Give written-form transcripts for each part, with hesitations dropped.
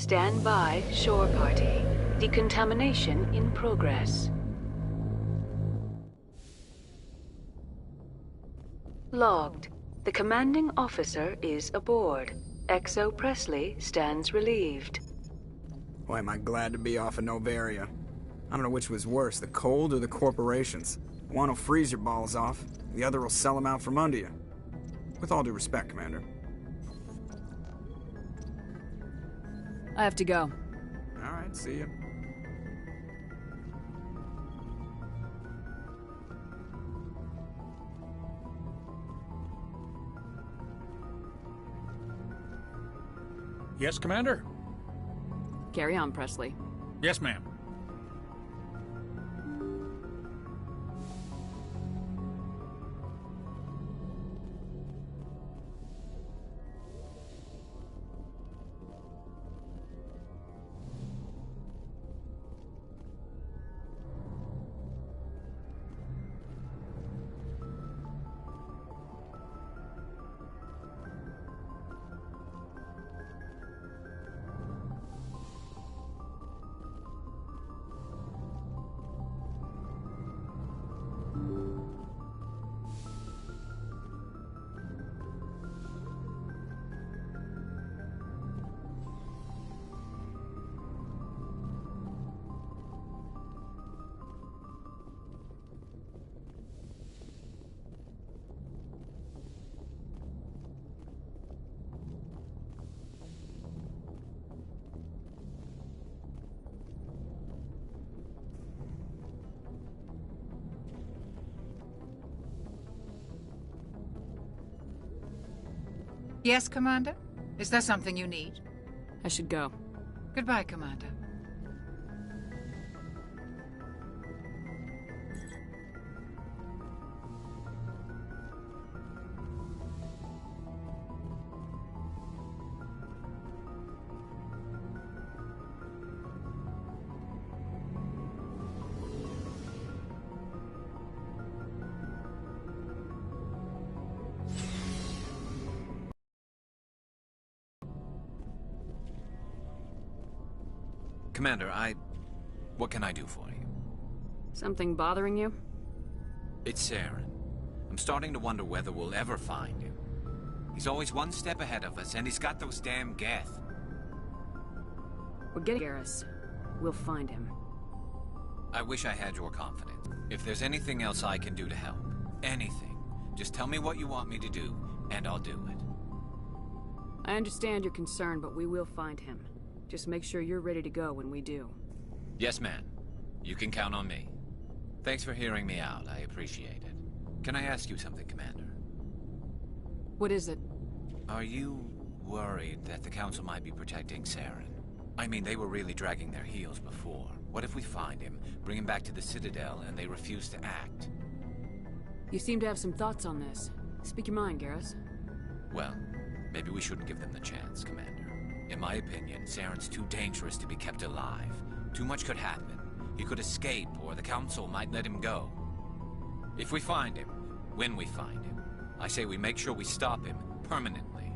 Stand by, shore party. Decontamination in progress. Logged. The commanding officer is aboard. XO Presley stands relieved. Boy, am I glad to be off of Novaria. I don't know which was worse, the cold or the corporations. One will freeze your balls off, the other will sell them out from under you. With all due respect, Commander. I have to go. All right, see ya. Yes, Commander? Carry on, Presley. Yes, ma'am. Yes, Commander? Is there something you need? I should go. Goodbye, Commander. Commander, what can I do for you? Something bothering you? It's Saren. I'm starting to wonder whether we'll ever find him. He's always one step ahead of us, and he's got those damn Geth. We're getting Garrus. We'll find him. I wish I had your confidence. If there's anything else I can do to help, anything, just tell me what you want me to do, and I'll do it. I understand your concern, but we will find him. Just make sure you're ready to go when we do. Yes, ma'am. You can count on me. Thanks for hearing me out. I appreciate it. Can I ask you something, Commander? What is it? Are you worried that the Council might be protecting Saren? I mean, they were really dragging their heels before. What if we find him, bring him back to the Citadel, and they refuse to act? You seem to have some thoughts on this. Speak your mind, Garrus. Well, maybe we shouldn't give them the chance, Commander. In my opinion, Saren's too dangerous to be kept alive. Too much could happen. He could escape, or the Council might let him go. If we find him, when we find him, I say we make sure we stop him permanently.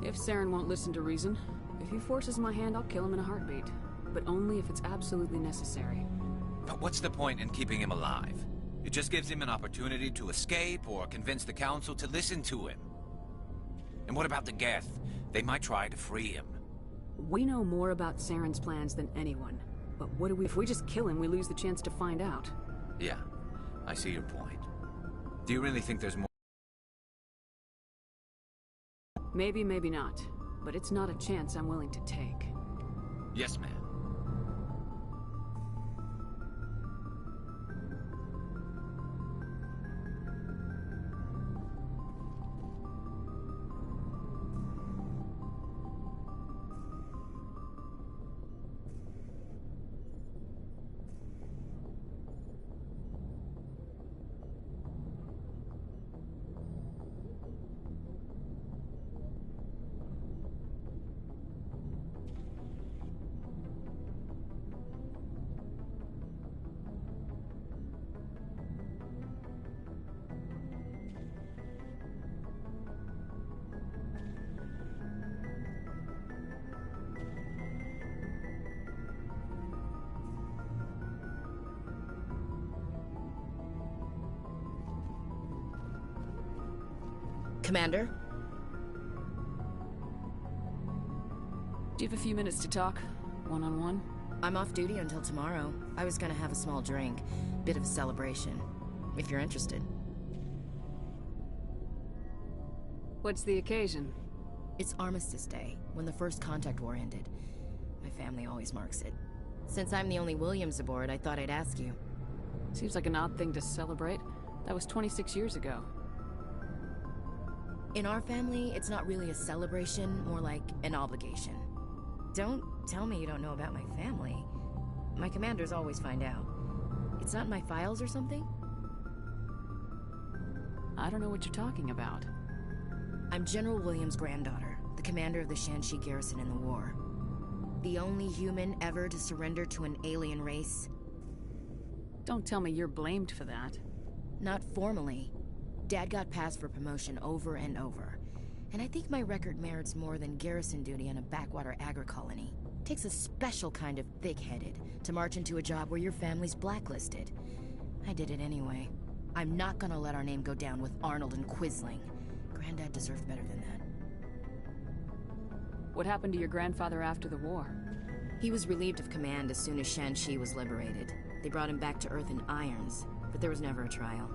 If Saren won't listen to reason, if he forces my hand, I'll kill him in a heartbeat. But only if it's absolutely necessary. But what's the point in keeping him alive? It just gives him an opportunity to escape or convince the Council to listen to him. And what about the Geth? They might try to free him. We know more about Saren's plans than anyone. But what do we... If we just kill him, we lose the chance to find out. Yeah, I see your point. Do you really think there's more? Maybe, maybe not. But it's not a chance I'm willing to take. Yes, ma'am. Commander? Do you have a few minutes to talk? One-on-one? I'm off duty until tomorrow. I was gonna have a small drink. Bit of a celebration. If you're interested. What's the occasion? It's Armistice Day, when the First Contact War ended. My family always marks it. Since I'm the only Williams aboard, I thought I'd ask you. Seems like an odd thing to celebrate. That was 26 years ago. In our family, it's not really a celebration, more like an obligation. Don't tell me you don't know about my family. My commanders always find out. It's not in my files or something? I don't know what you're talking about. I'm General Williams' granddaughter, the commander of the Shanxi garrison in the war. The only human ever to surrender to an alien race. Don't tell me you're blamed for that. Not formally. Dad got passed for promotion over and over. And I think my record merits more than garrison duty on a backwater agri-colony. Takes a special kind of thick-headed to march into a job where your family's blacklisted. I did it anyway. I'm not gonna let our name go down with Arnold and Quisling. Granddad deserved better than that. What happened to your grandfather after the war? He was relieved of command as soon as Shanxi was liberated. They brought him back to Earth in irons, but there was never a trial.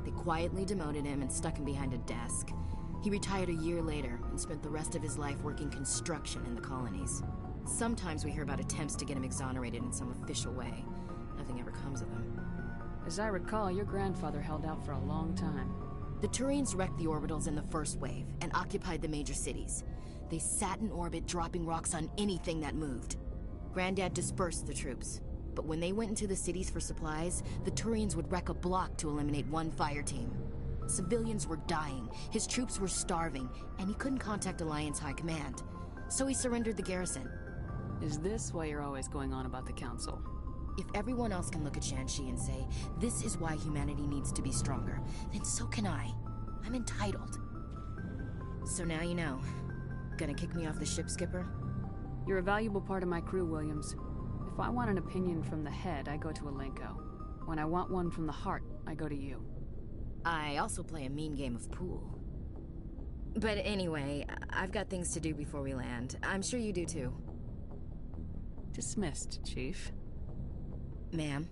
They quietly demoted him and stuck him behind a desk. He retired a year later and spent the rest of his life working construction in the colonies. Sometimes we hear about attempts to get him exonerated in some official way. Nothing ever comes of them. As I recall, your grandfather held out for a long time. The Turians wrecked the orbitals in the first wave and occupied the major cities. They sat in orbit, dropping rocks on anything that moved. Granddad dispersed the troops, but when they went into the cities for supplies, the Turians would wreck a block to eliminate one fire team. Civilians were dying, his troops were starving, and he couldn't contact Alliance High Command. So he surrendered the garrison. Is this why you're always going on about the Council? If everyone else can look at Shanxi and say, this is why humanity needs to be stronger, then so can I. I'm entitled. So now you know. Gonna kick me off the ship, Skipper? You're a valuable part of my crew, Williams. If I want an opinion from the head, I go to Alenko. When I want one from the heart, I go to you. I also play a mean game of pool. But anyway, I've got things to do before we land. I'm sure you do too. Dismissed, Chief. Ma'am?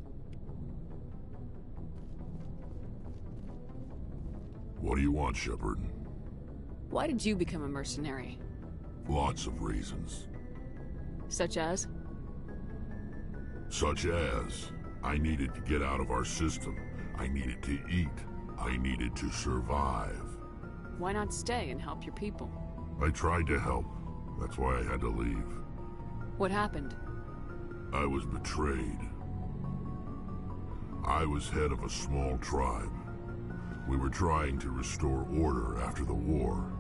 What do you want, Shepard? Why did you become a mercenary? Lots of reasons. Such as? Such as, I needed to get out of our system. I needed to eat. I needed to survive. Why not stay and help your people? I tried to help. That's why I had to leave. What happened? I was betrayed. I was head of a small tribe. We were trying to restore order after the war,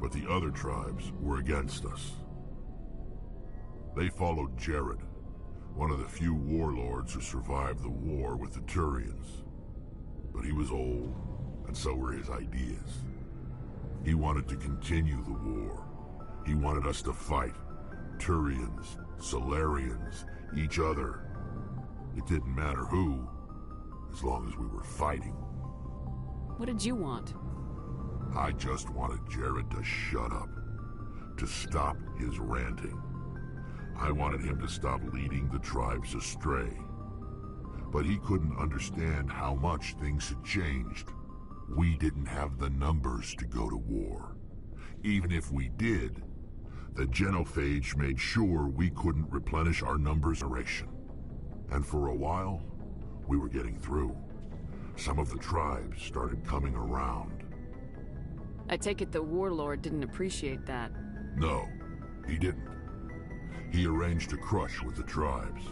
but the other tribes were against us. They followed Jared, one of the few warlords who survived the war with the Turians. But he was old, and so were his ideas. He wanted to continue the war. He wanted us to fight. Turians, Solarians, each other. It didn't matter who, as long as we were fighting. What did you want? I just wanted Jared to shut up, to stop his ranting. I wanted him to stop leading the tribes astray. But he couldn't understand how much things had changed. We didn't have the numbers to go to war. Even if we did, the genophage made sure we couldn't replenish our numbers generation. And for a while, we were getting through. Some of the tribes started coming around. I take it the warlord didn't appreciate that. No, he didn't. He arranged a crush with the tribes.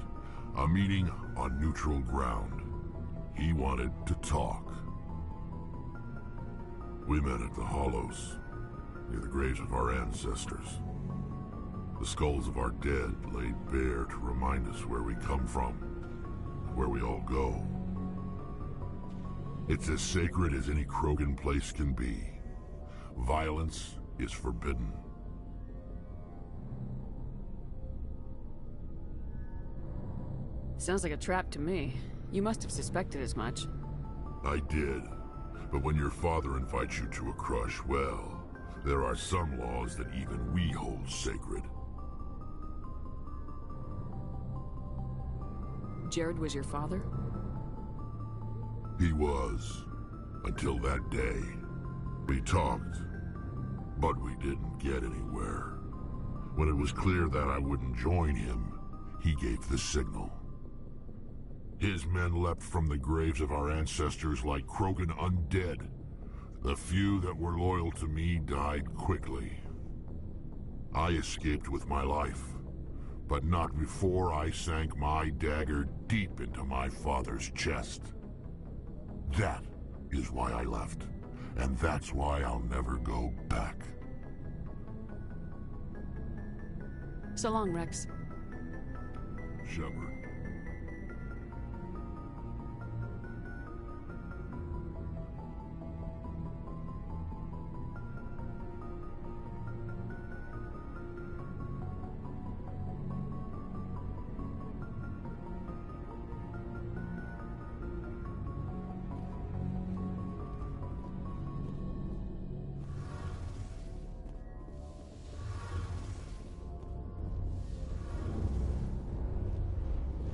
A meeting on neutral ground. He wanted to talk. We met at the Hollows, near the graves of our ancestors. The skulls of our dead laid bare to remind us where we come from, and where we all go. It's as sacred as any Krogan place can be. Violence is forbidden. Sounds like a trap to me. You must have suspected as much. I did. But when your father invites you to a crush, well, there are some laws that even we hold sacred. Jared was your father? He was, until that day. We talked, but we didn't get anywhere. When it was clear that I wouldn't join him, he gave the signal. His men leapt from the graves of our ancestors like Krogan undead. The few that were loyal to me died quickly. I escaped with my life, but not before I sank my dagger deep into my father's chest. That is why I left, and that's why I'll never go back. So long, Rex. Shepard.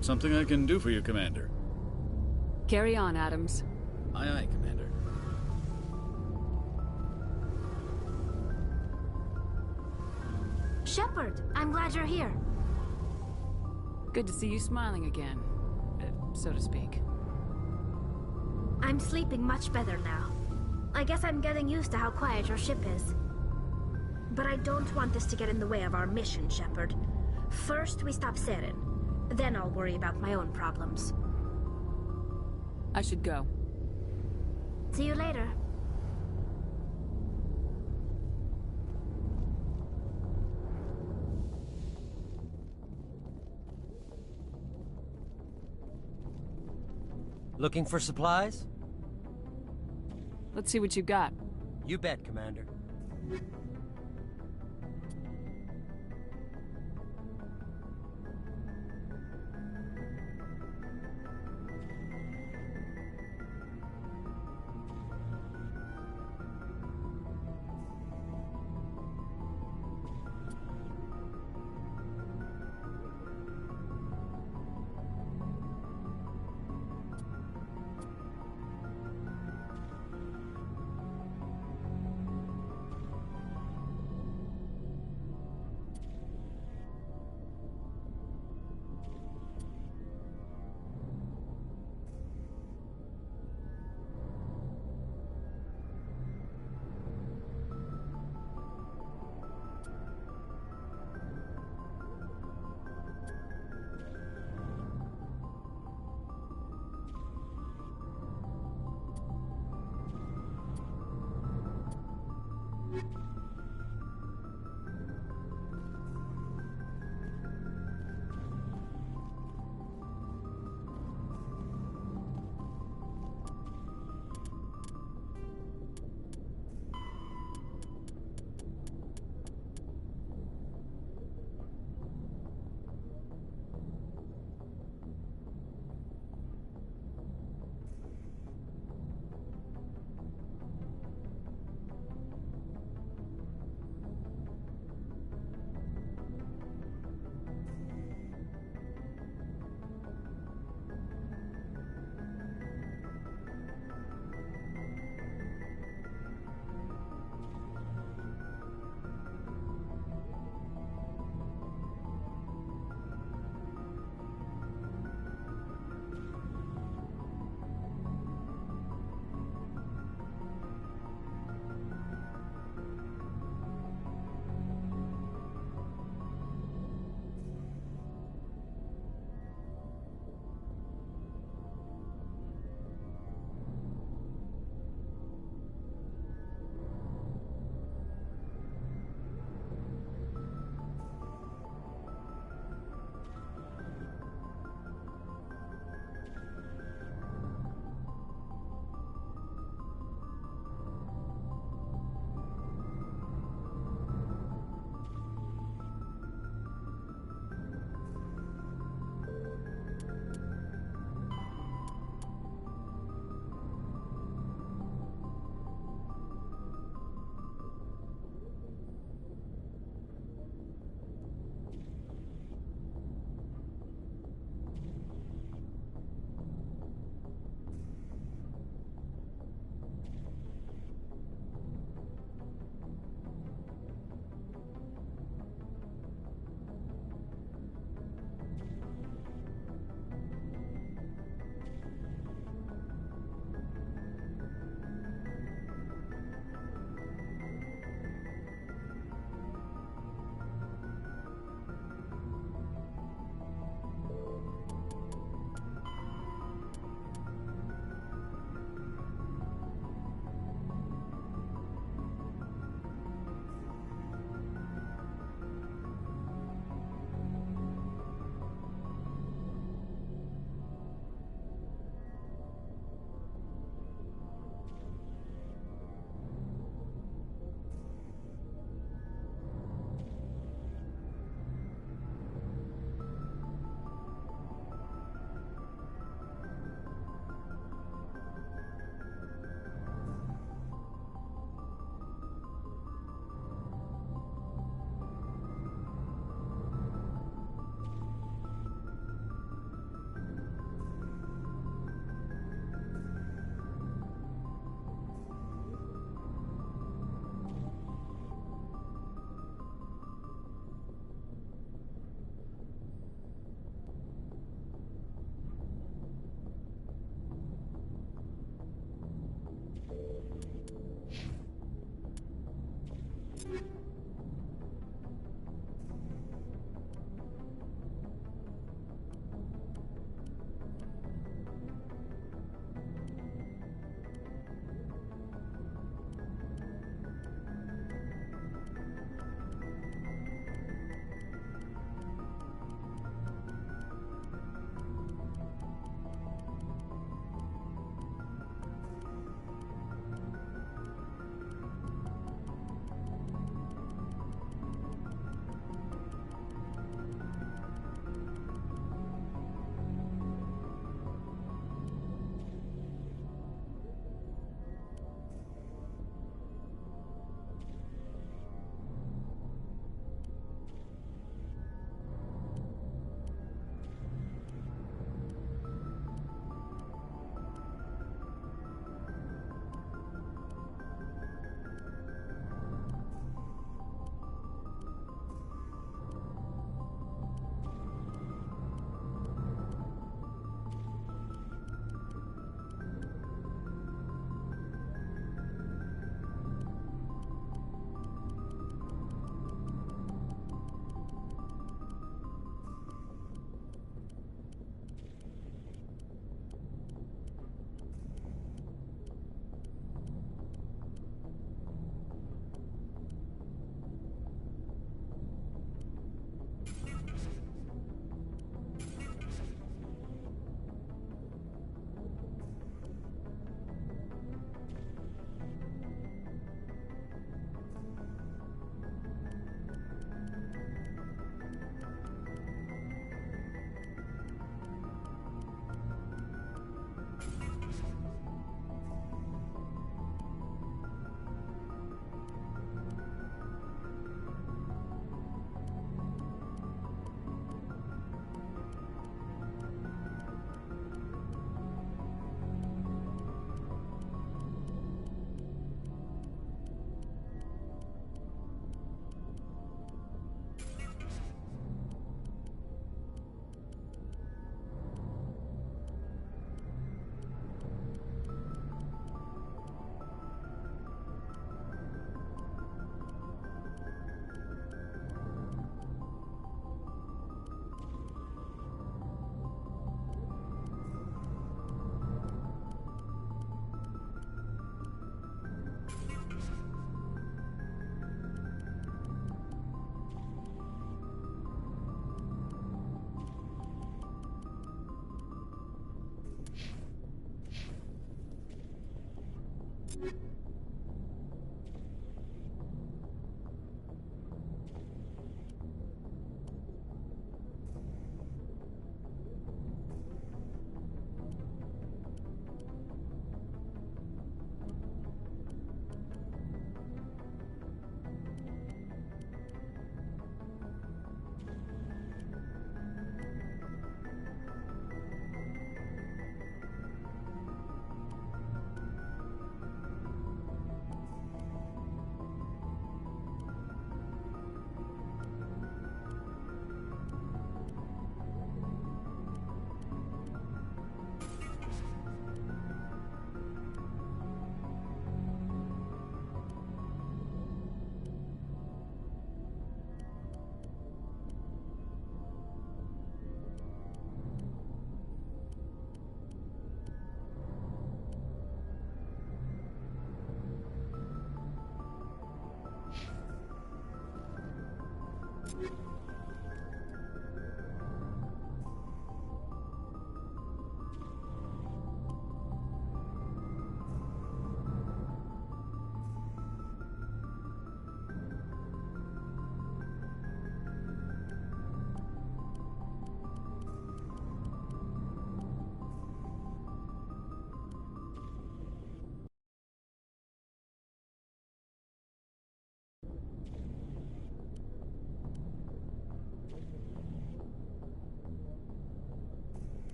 Something I can do for you, Commander. Carry on, Adams. Aye, aye, Commander. Shepard, I'm glad you're here. Good to see you smiling again, so to speak. I'm sleeping much better now. I guess I'm getting used to how quiet your ship is. But I don't want this to get in the way of our mission, Shepard. First, we stop Saren. Then I'll worry about my own problems. I should go. See you later. Looking for supplies? Let's see what you got. You bet, Commander.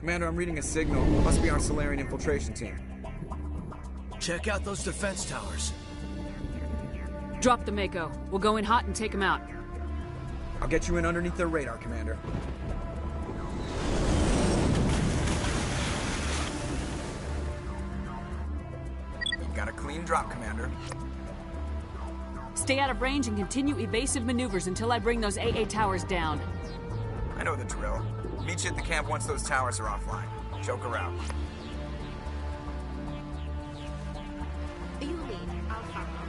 Commander, I'm reading a signal. Must be our Solarian infiltration team. Check out those defense towers. Drop the Mako. We'll go in hot and take him out. I'll get you in underneath their radar, Commander. Got a clean drop, Commander. Stay out of range and continue evasive maneuvers until I bring those AA towers down. I know the drill. Meet you at the camp once those towers are offline. Choke her out. You lead. I'll follow.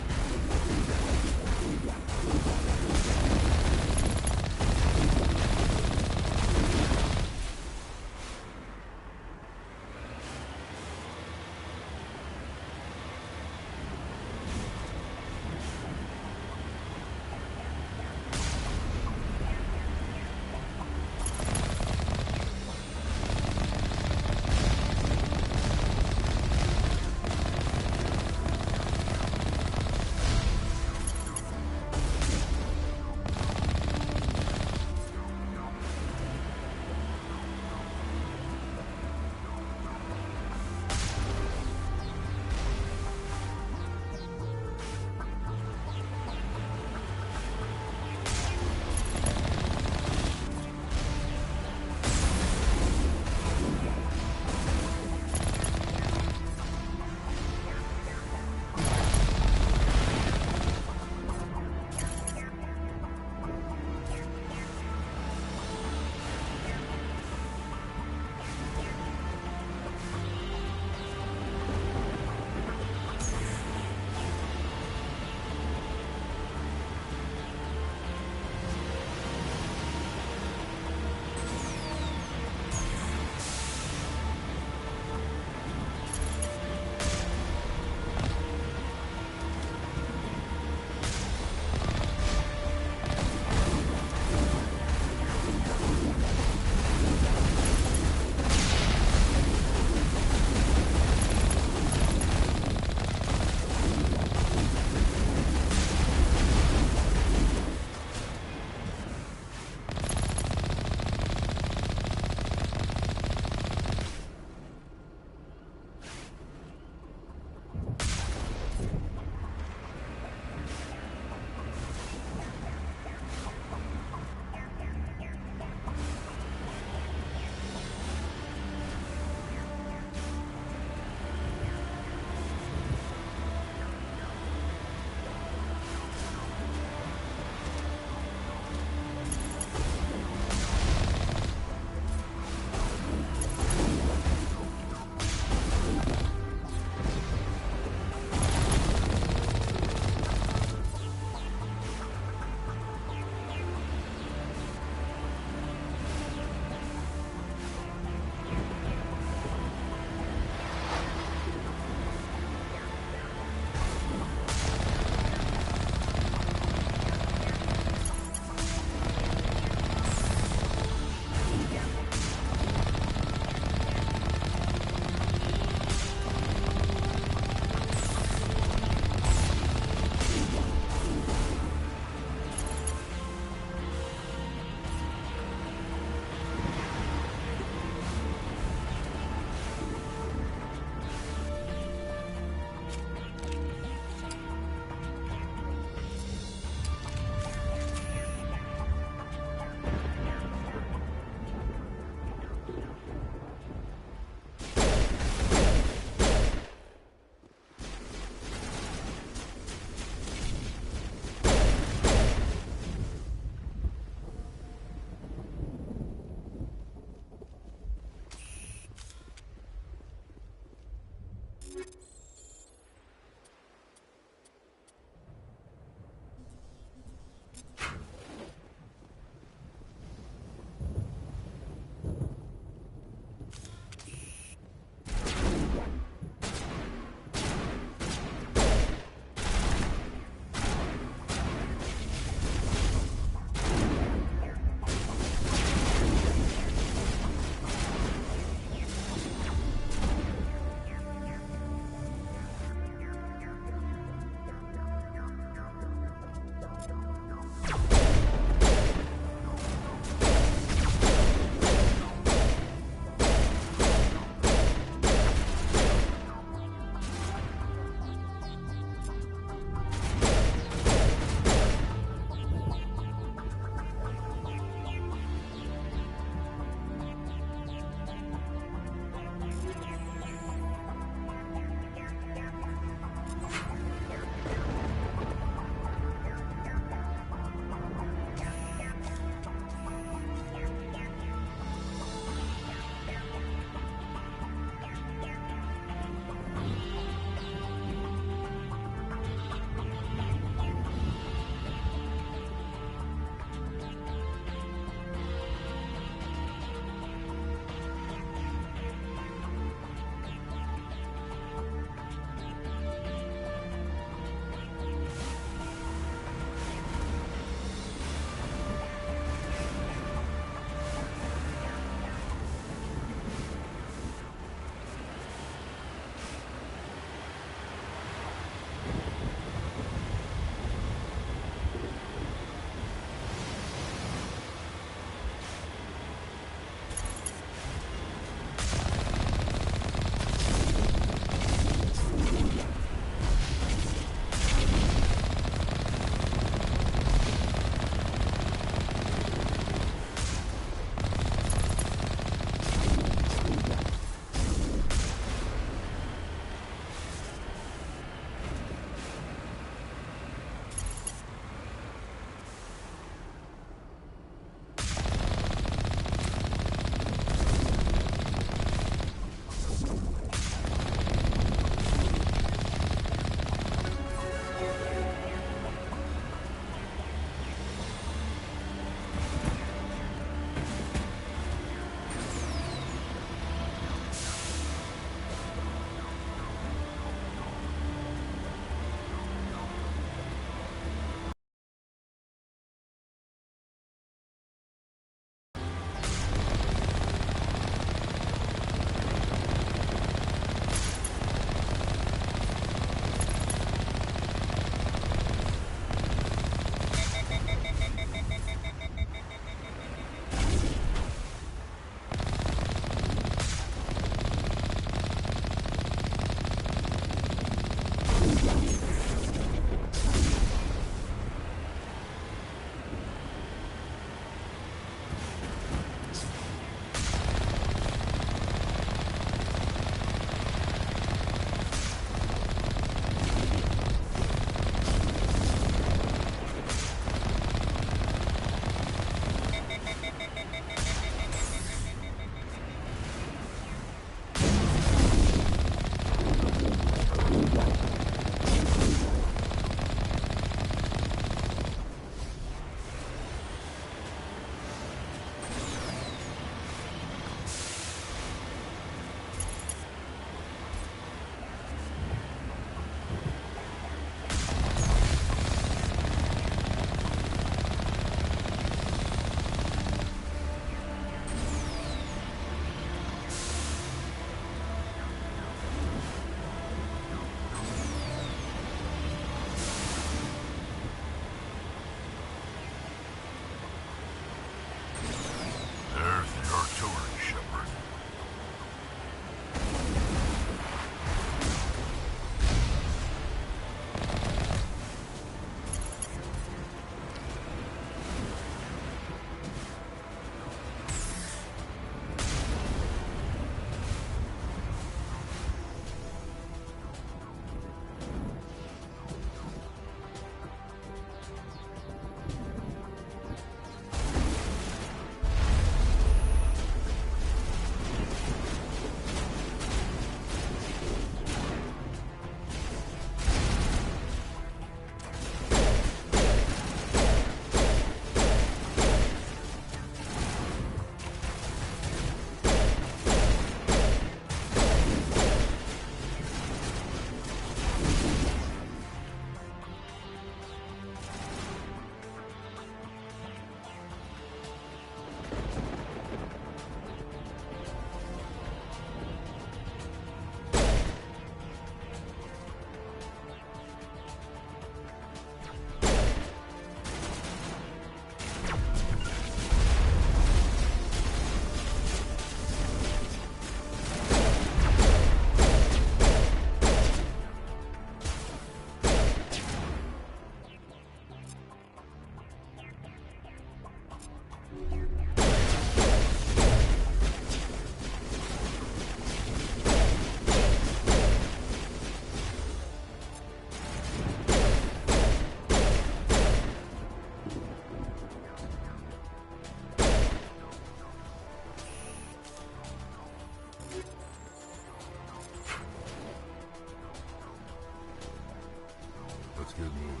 get moving.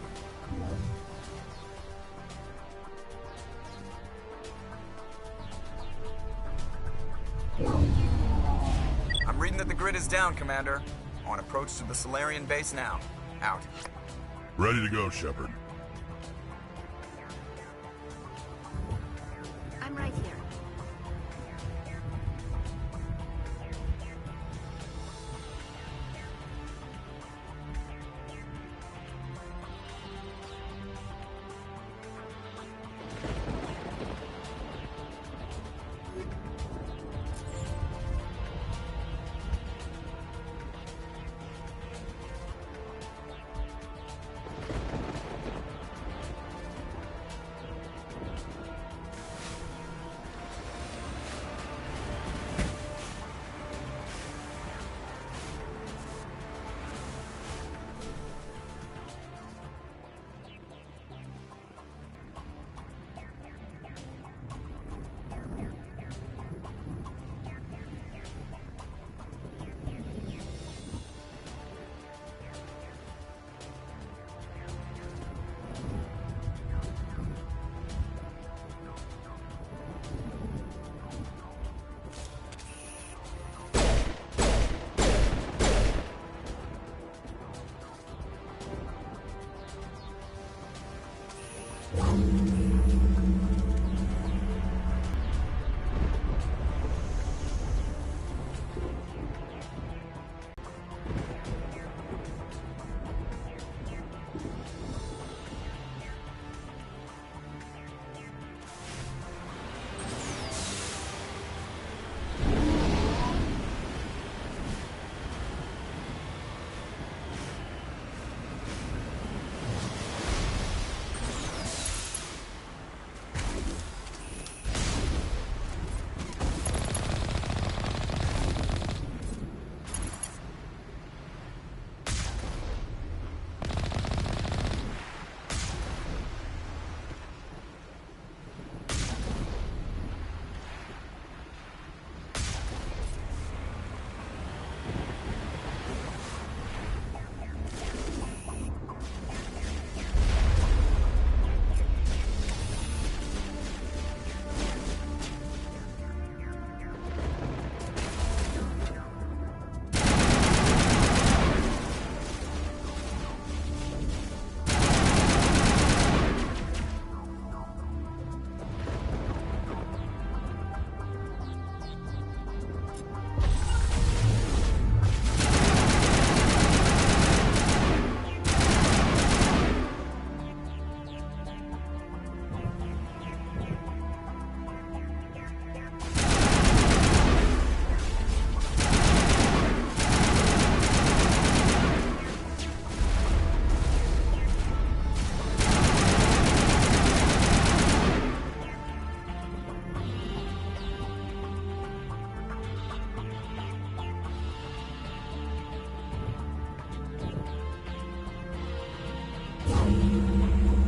I'm reading that the grid is down, Commander. On approach to the Solarian base now. Out. Ready to go, Shepard. I'm right here.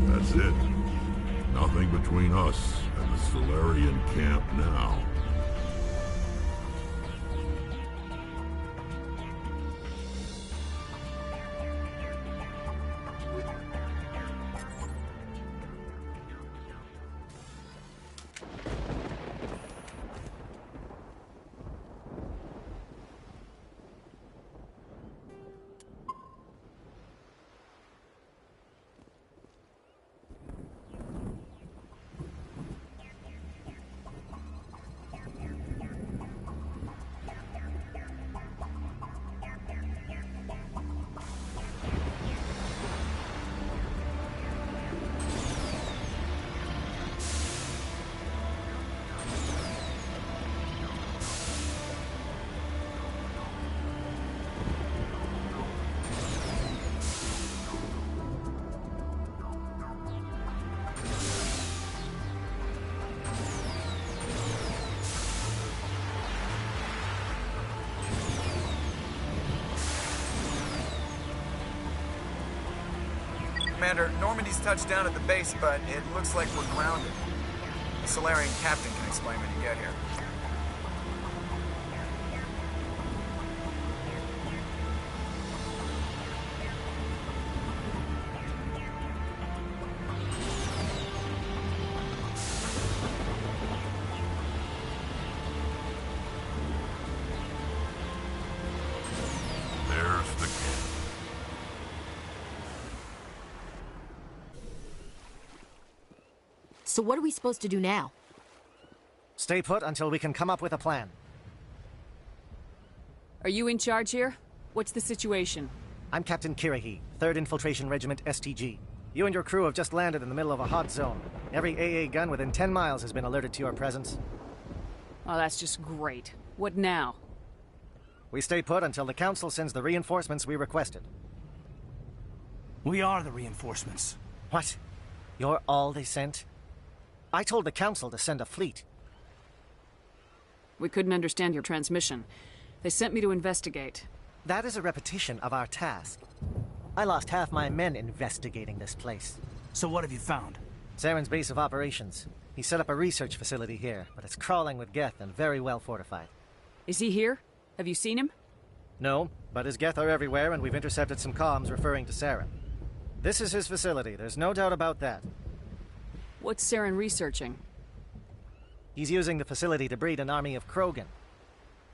That's it. Nothing between us and the Solarian camp now. Commander, Normandy's touched down at the base, but it looks like we're grounded. The Solarian captain can explain when you get here. So what are we supposed to do now? Stay put until we can come up with a plan. Are you in charge here? What's the situation? I'm Captain Kirahi, 3rd Infiltration Regiment STG. You and your crew have just landed in the middle of a hot zone. Every AA gun within 10 miles has been alerted to your presence. Oh, that's just great. What now? We stay put until the Council sends the reinforcements we requested. We are the reinforcements. What? You're all they sent? I told the Council to send a fleet. We couldn't understand your transmission. They sent me to investigate. That is a repetition of our task. I lost half my men investigating this place. So what have you found? Saren's base of operations. He set up a research facility here, but it's crawling with Geth and very well fortified. Is he here? Have you seen him? No, but his Geth are everywhere, and we've intercepted some comms referring to Saren. This is his facility, there's no doubt about that. What's Saren researching? He's using the facility to breed an army of Krogan.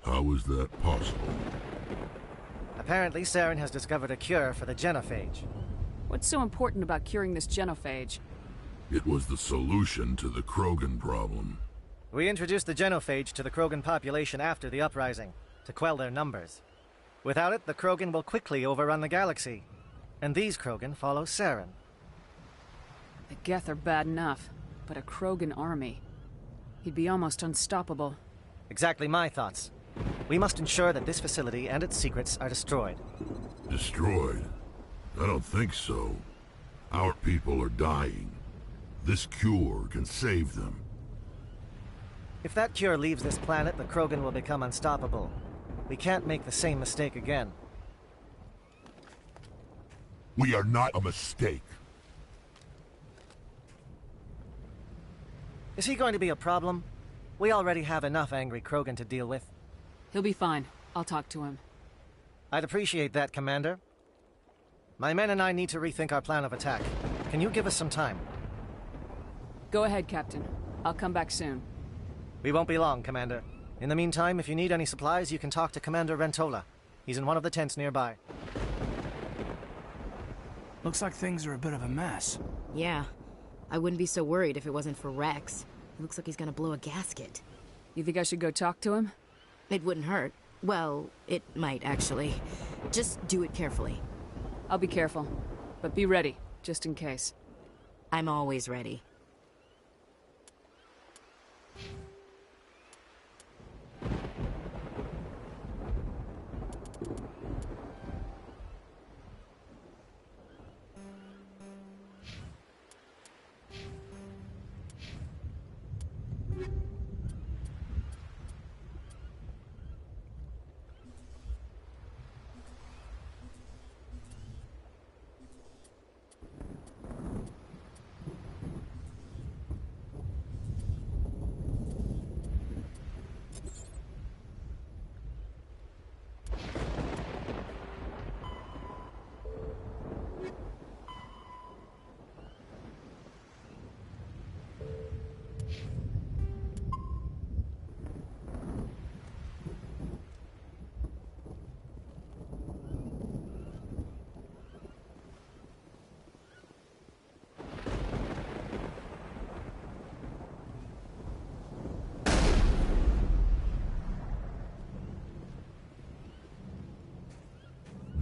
How is that possible? Apparently, Saren has discovered a cure for the genophage. What's so important about curing this genophage? It was the solution to the Krogan problem. We introduced the genophage to the Krogan population after the uprising, to quell their numbers. Without it, the Krogan will quickly overrun the galaxy. And these Krogan follow Saren. The Geth are bad enough, but a Krogan army. He'd be almost unstoppable. Exactly my thoughts. We must ensure that this facility and its secrets are destroyed. Destroyed? I don't think so. Our people are dying. This cure can save them. If that cure leaves this planet, the Krogan will become unstoppable. We can't make the same mistake again. We are not a mistake. Is he going to be a problem? We already have enough angry Krogan to deal with. He'll be fine. I'll talk to him. I'd appreciate that, Commander. My men and I need to rethink our plan of attack. Can you give us some time? Go ahead, Captain. I'll come back soon. We won't be long, Commander. In the meantime, if you need any supplies, you can talk to Commander Rentola. He's in one of the tents nearby. Looks like things are a bit of a mess. Yeah. I wouldn't be so worried if it wasn't for Rex. It looks like he's gonna blow a gasket. You think I should go talk to him? It wouldn't hurt. Well, it might, actually. Just do it carefully. I'll be careful. But be ready, just in case. I'm always ready.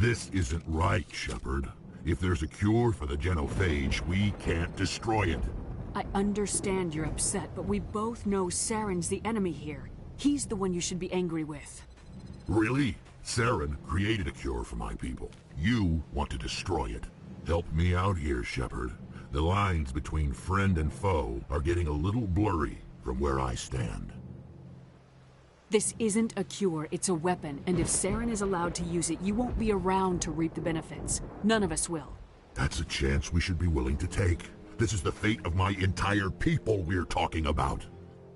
This isn't right, Shepard. If there's a cure for the genophage, we can't destroy it. I understand you're upset, but we both know Saren's the enemy here. He's the one you should be angry with. Really? Saren created a cure for my people. You want to destroy it. Help me out here, Shepard. The lines between friend and foe are getting a little blurry from where I stand. This isn't a cure, it's a weapon, and if Saren is allowed to use it, you won't be around to reap the benefits. None of us will. That's a chance we should be willing to take. This is the fate of my entire people we're talking about.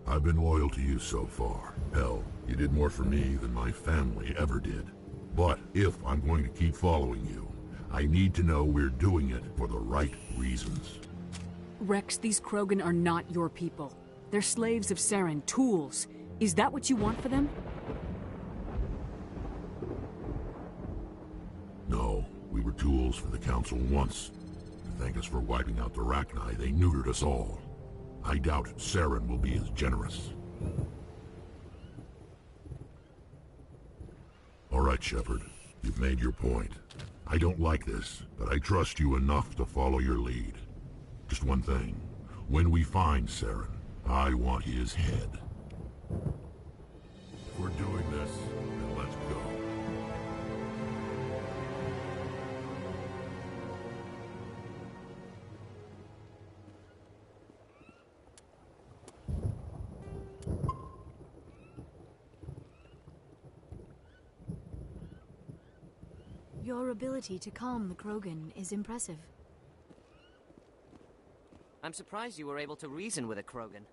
I've been loyal to you so far. Hell, you did more for me than my family ever did. But if I'm going to keep following you, I need to know we're doing it for the right reasons. Rex, these Krogan are not your people. They're slaves of Saren, tools. Is that what you want for them? No, we were tools for the Council once. To thank us for wiping out the Rachni, they neutered us all. I doubt Saren will be as generous. All right, Shepard. You've made your point. I don't like this, but I trust you enough to follow your lead. Just one thing. When we find Saren, I want his head. If we're doing this, then let's go. Your ability to calm the Krogan is impressive. I'm surprised you were able to reason with a Krogan.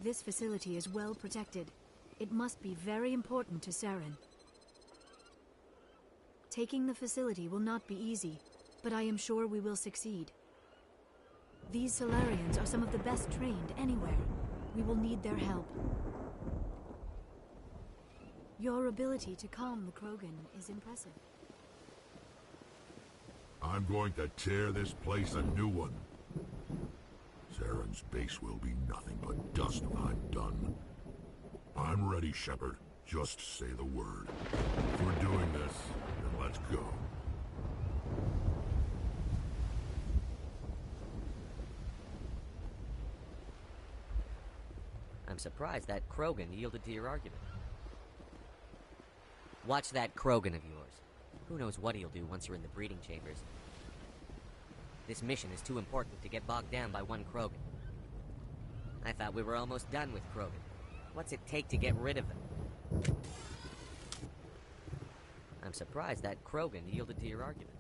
This facility is well protected. It must be very important to Saren. Taking the facility will not be easy, but I am sure we will succeed. These Solarians are some of the best trained anywhere. We will need their help. Your ability to calm the Krogan is impressive. I'm going to tear this place a new one. Saren's base will be nothing but dust when I'm done. I'm ready, Shepard. Just say the word. If we're doing this, then let's go. I'm surprised that Krogan yielded to your argument. Watch that Krogan of yours. Who knows what he'll do once you're in the breeding chambers. This mission is too important to get bogged down by one Krogan. I thought we were almost done with Krogan. What's it take to get rid of them? I'm surprised that Krogan yielded to your argument.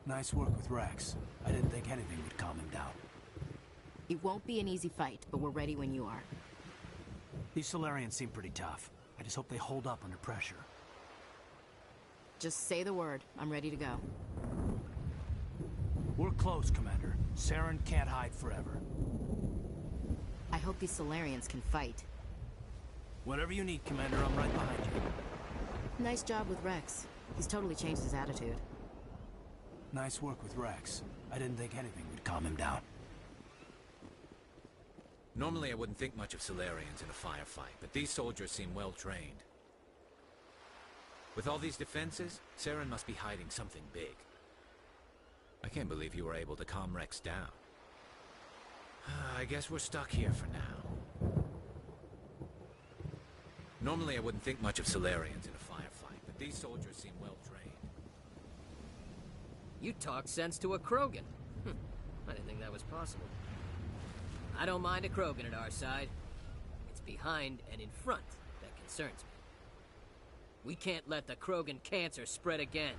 Nice work with Rex. I didn't think anything would calm him down. It won't be an easy fight, but we're ready when you are. These Solarians seem pretty tough. I just hope they hold up under pressure. Just say the word. I'm ready to go. We're close, Commander. Saren can't hide forever. I hope these Solarians can fight. Whatever you need, Commander, I'm right behind you. Nice job with Rex. He's totally changed his attitude. Nice work with Rex. I didn't think anything would calm him down. Normally I wouldn't think much of Solarians in a firefight, but these soldiers seem well trained. With all these defenses, Saren must be hiding something big. I can't believe you were able to calm Rex down. I guess we're stuck here for now. Normally I wouldn't think much of Solarians in a firefight, but these soldiers seem well trained. You talk sense to a Krogan. I didn't think that was possible. I don't mind a Krogan at our side. It's behind and in front that concerns me. We can't let the Krogan cancer spread again.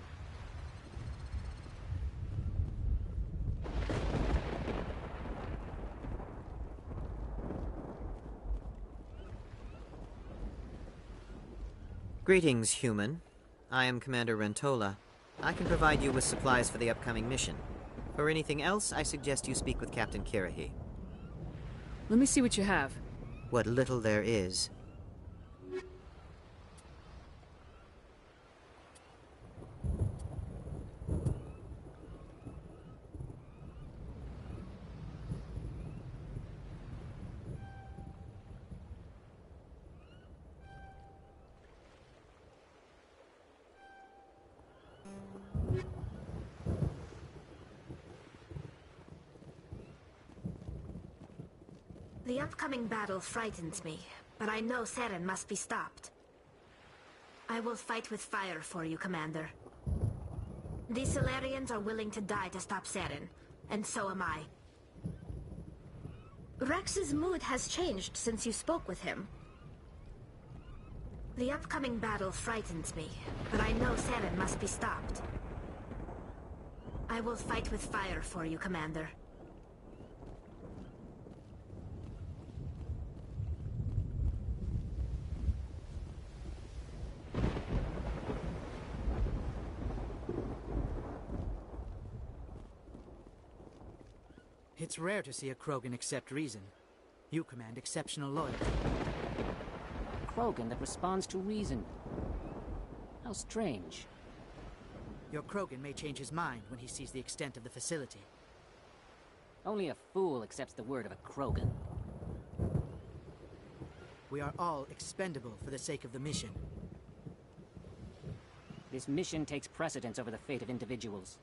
Greetings, human. I am Commander Rentola. I can provide you with supplies for the upcoming mission. For anything else, I suggest you speak with Captain Kirahi. Let me see what you have. What little there is. The upcoming battle frightens me, but I know Saren must be stopped. I will fight with fire for you, Commander. These Solarians are willing to die to stop Saren, and so am I. Rex's mood has changed since you spoke with him. The upcoming battle frightens me, but I know Saren must be stopped. I will fight with fire for you, Commander. It's rare to see a Krogan accept reason. You command exceptional loyalty. Krogan that responds to reason. How strange. Your Krogan may change his mind when he sees the extent of the facility. Only a fool accepts the word of a Krogan. We are all expendable for the sake of the mission. This mission takes precedence over the fate of individuals.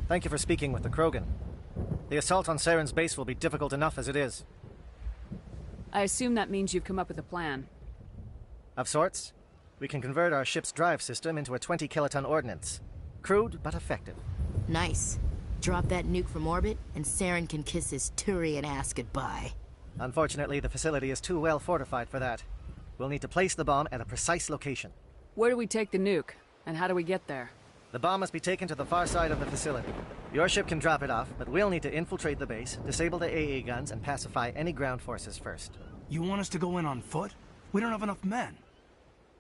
Thank you for speaking with the Krogan. The assault on Saren's base will be difficult enough as it is. I assume that means you've come up with a plan. Of sorts. We can convert our ship's drive system into a 20-kiloton ordnance. Crude, but effective. Nice. Drop that nuke from orbit, and Saren can kiss his Turian ass goodbye. Unfortunately, the facility is too well fortified for that. We'll need to place the bomb at a precise location. Where do we take the nuke? And how do we get there? The bomb must be taken to the far side of the facility. Your ship can drop it off, but we'll need to infiltrate the base, disable the AA guns, and pacify any ground forces first. You want us to go in on foot? We don't have enough men.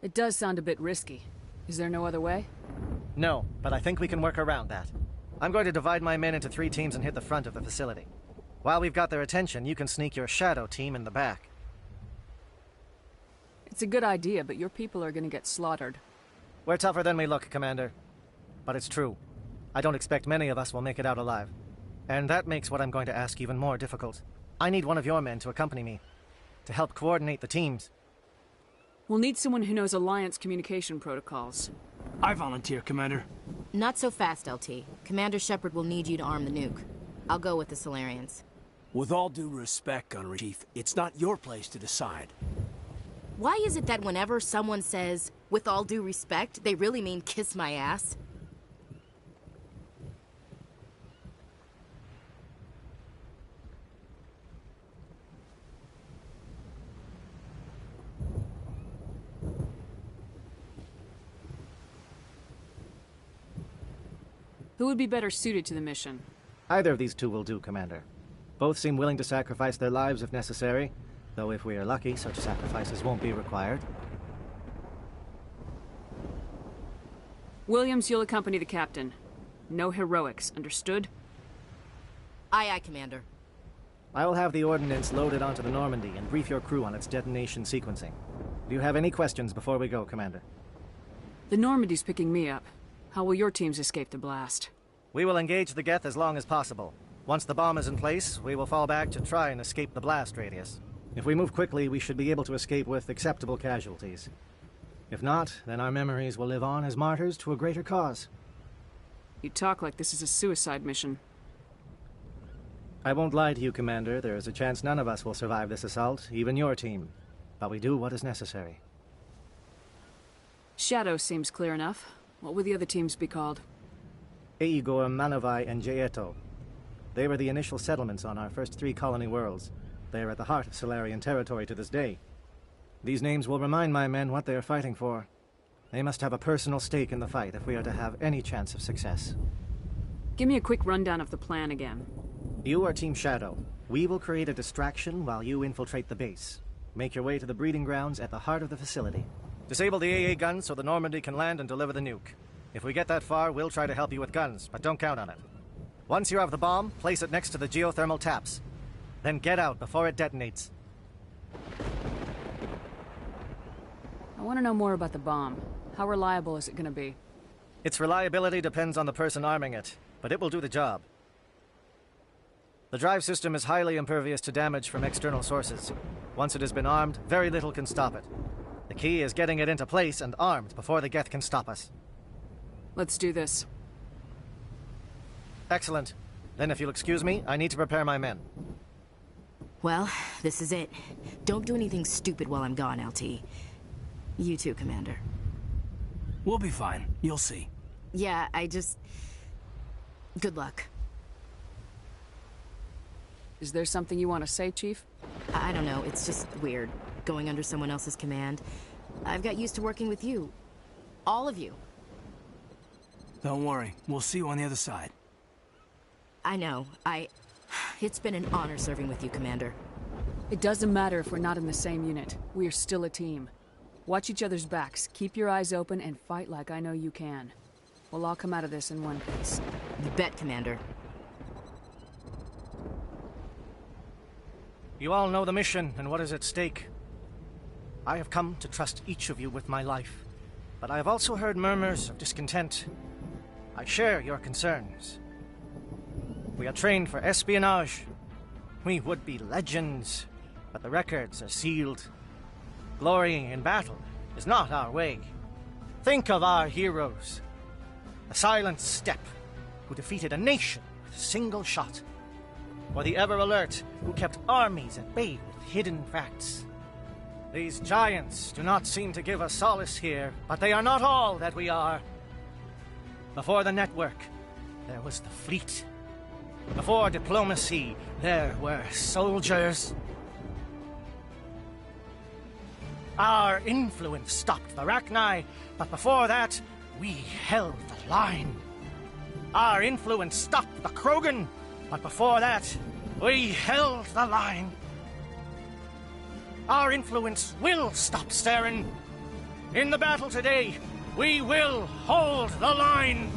It does sound a bit risky. Is there no other way? No, but I think we can work around that. I'm going to divide my men into 3 teams and hit the front of the facility. While we've got their attention, you can sneak your shadow team in the back. It's a good idea, but your people are going to get slaughtered. We're tougher than we look, Commander. But it's true. I don't expect many of us will make it out alive. And that makes what I'm going to ask even more difficult. I need one of your men to accompany me, to help coordinate the teams. We'll need someone who knows Alliance communication protocols. I volunteer, Commander. Not so fast, LT. Commander Shepard will need you to arm the nuke. I'll go with the Solarians. With all due respect, Gunnery Chief, it's not your place to decide. Why is it that whenever someone says, with all due respect, they really mean kiss my ass? Who would be better suited to the mission? Either of these 2 will do, Commander. Both seem willing to sacrifice their lives if necessary, though if we are lucky, such sacrifices won't be required. Williams, you'll accompany the captain. No heroics, understood? Aye, aye, Commander. I will have the ordnance loaded onto the Normandy and brief your crew on its detonation sequencing. Do you have any questions before we go, Commander? The Normandy's picking me up. How will your teams escape the blast? We will engage the Geth as long as possible. Once the bomb is in place, we will fall back to try and escape the blast radius. If we move quickly, we should be able to escape with acceptable casualties. If not, then our memories will live on as martyrs to a greater cause. You talk like this is a suicide mission. I won't lie to you, Commander. There is a chance none of us will survive this assault, even your team. But we do what is necessary. Shadow seems clear enough. What will the other teams be called? Aegor, Manavai, and Jaeto. They were the initial settlements on our first 3 colony worlds. They are at the heart of Solarian territory to this day. These names will remind my men what they are fighting for. They must have a personal stake in the fight if we are to have any chance of success. Give me a quick rundown of the plan again. You are Team Shadow. We will create a distraction while you infiltrate the base. Make your way to the breeding grounds at the heart of the facility. Disable the AA guns so the Normandy can land and deliver the nuke. If we get that far, we'll try to help you with guns, but don't count on it. Once you have the bomb, place it next to the geothermal taps. Then get out before it detonates. I want to know more about the bomb. How reliable is it going to be? Its reliability depends on the person arming it, but it will do the job. The drive system is highly impervious to damage from external sources. Once it has been armed, very little can stop it. The key is getting it into place and armed before the Geth can stop us. Let's do this. Excellent. Then if you'll excuse me, I need to prepare my men. Well, this is it. Don't do anything stupid while I'm gone, LT. You too, Commander. We'll be fine. You'll see. Yeah, good luck. Is there something you want to say, Chief? I don't know, it's just weird, going under someone else's command. I've got used to working with you. All of you. Don't worry, we'll see you on the other side. I know, It's been an honor serving with you, Commander. It doesn't matter if we're not in the same unit. We are still a team. Watch each other's backs, keep your eyes open, and fight like I know you can. We'll all come out of this in one piece. You bet, Commander. You all know the mission and what is at stake. I have come to trust each of you with my life, but I have also heard murmurs of discontent. I share your concerns. We are trained for espionage. We would be legends, but the records are sealed. Glorying in battle is not our way. Think of our heroes. The Silent Steppe, who defeated a nation with a single shot. Or the Ever Alert, who kept armies at bay with hidden facts. These giants do not seem to give us solace here, but they are not all that we are. Before the network, there was the fleet. Before diplomacy, there were soldiers. Our influence stopped the Rachni, but before that, we held the line. Our influence stopped the Krogan, but before that, we held the line. Our influence will stop Saren. In the battle today, we will hold the line.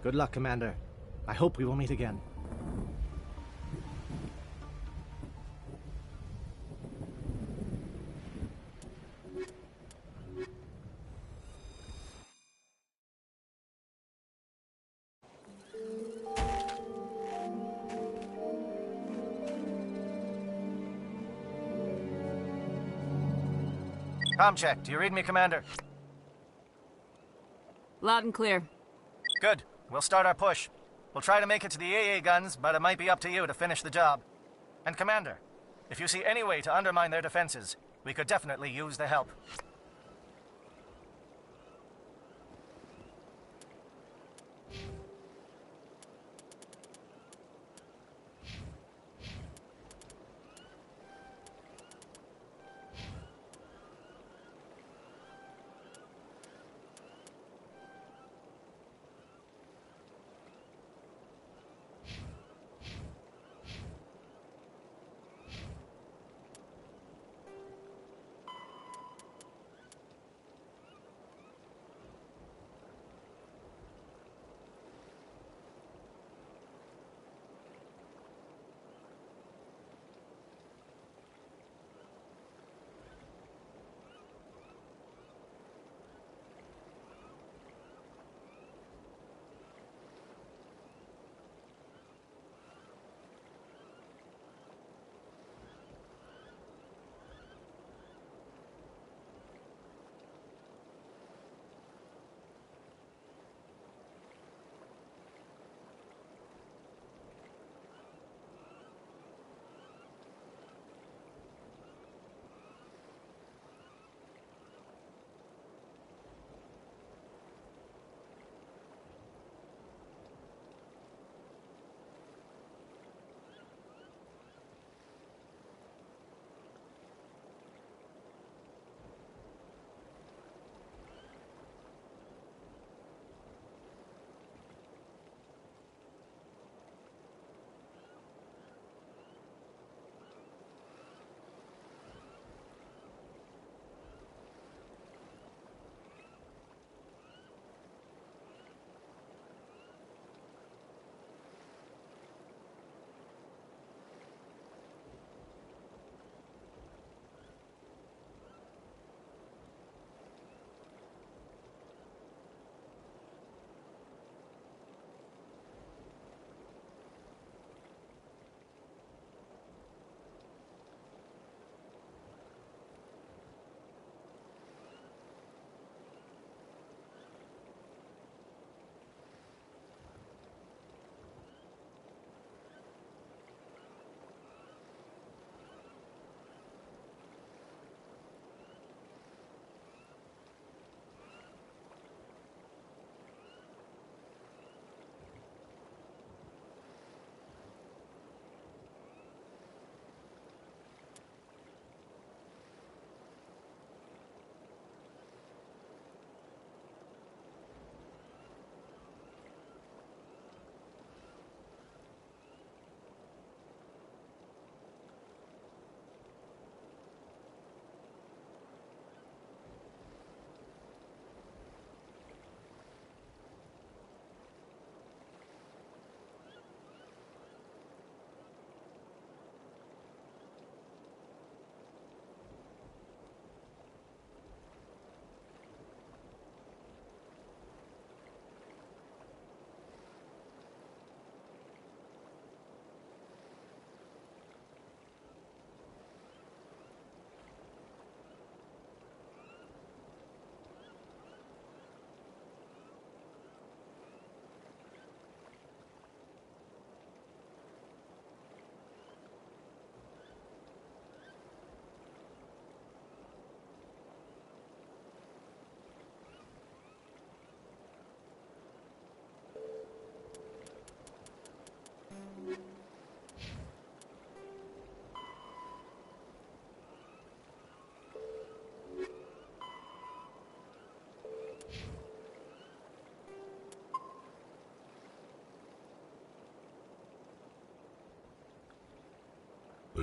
Good luck, Commander. I hope we will meet again. Comm check. Do you read me, Commander? Loud and clear. Good. We'll start our push. We'll try to make it to the AA guns, but it might be up to you to finish the job. And Commander, if you see any way to undermine their defenses, we could definitely use the help.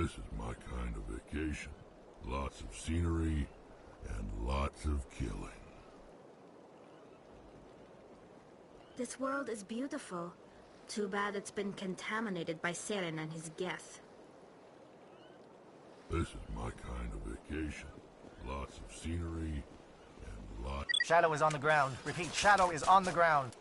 This is my kind of vacation. Lots of scenery and lots of killing. This world is beautiful. Too bad it's been contaminated by Saren and his geth. This is my kind of vacation. Lots of scenery and lots... Shadow is on the ground. Repeat, Shadow is on the ground.